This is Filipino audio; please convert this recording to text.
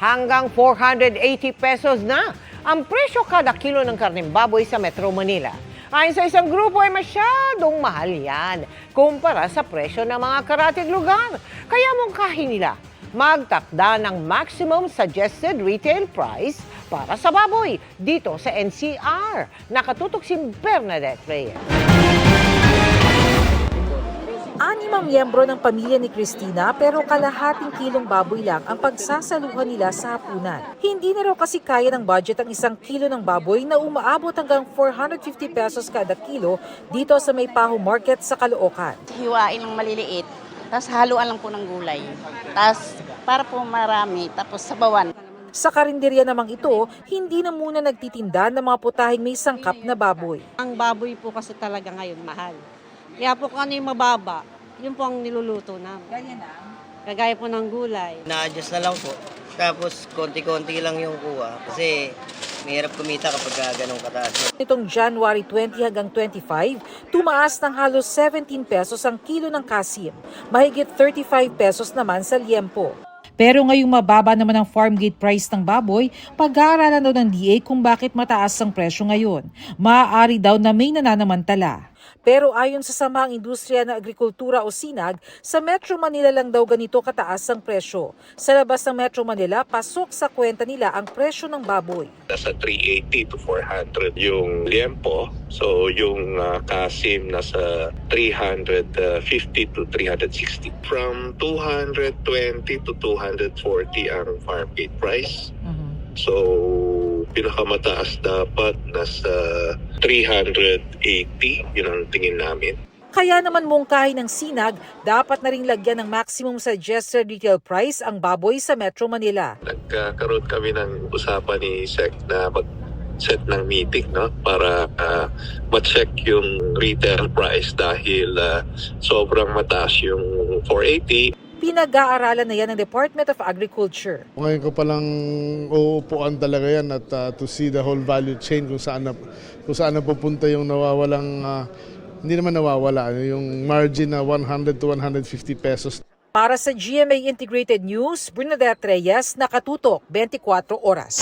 hanggang 480 pesos na ang presyo kada kilo ng karneng baboy sa Metro Manila. Ayon sa isang grupo ay masyadong mahal yan kumpara sa presyo ng mga karatig lugar. Kaya mungkahin nila magtakda ng maximum suggested retail price para sa baboy dito sa NCR. Nakatutok si Bernadette Reyes. 6 miyembro ng pamilya ni Cristina pero kalahating kilong baboy lang ang pagsasaluhan nila sa hapunan. Hindi na raw kasi kaya ng budget ang 1 kilo ng baboy na umaabot hanggang 450 pesos kada kilo dito sa Maypaho Market sa Caloocan. Hiwain ng maliliit, tapos haluan lang po ng gulay. Tapos para po marami, tapos sabawan. Sa karinderya namang ito, hindi na muna nagtitinda ng mga putahing may sangkap na baboy. Ang baboy po kasi talaga ngayon mahal. Kaya po kung ano yung mababa, yun po ang niluluto namin. Ganyan na? Kagaya po ng gulay. Na-adjust na lang po. Tapos konti-konti lang yung kuha. Kasi mahirap kumita kapag ganun kataas. Itong January 20 hanggang 25, tumaas ng halos 17 pesos ang kilo ng kasim. Mahigit 35 pesos naman sa liempo. Pero ngayong mababa naman ang farm gate price ng baboy, pag-aaralan daw ng DA kung bakit mataas ang presyo ngayon. Maaari daw na may nananamantala. Pero ayon sa Samahang Industriya ng Agrikultura o SINAG, sa Metro Manila lang daw ganito kataas ang presyo. Sa labas ng Metro Manila, pasok sa kwenta nila ang presyo ng baboy. Nasa 380 to 400 yung liempo. So yung kasim nasa 350 to 360. From 220 to 240 ang farm gate price. So pinakamataas dapat nasa 380, yun ang tingin namin. Kaya naman mungkahi ng SINAG, dapat na ring lagyan ng maximum suggested retail price ang baboy sa Metro Manila. Nagkaroon kami ng usapan ni SEC na mag-set ng meeting, no, para ma-check yung retail price dahil sobrang mataas yung 480. Pinag-aaralan na yan ng Department of Agriculture. Ngayon ko palang uupuan talaga yan at to see the whole value chain kung saan na pupunta yung nawawalang, hindi naman nawawala, yung margin na 100 to 150 pesos. Para sa GMA Integrated News, Bernadette Reyes, Nakatutok, 24 Oras.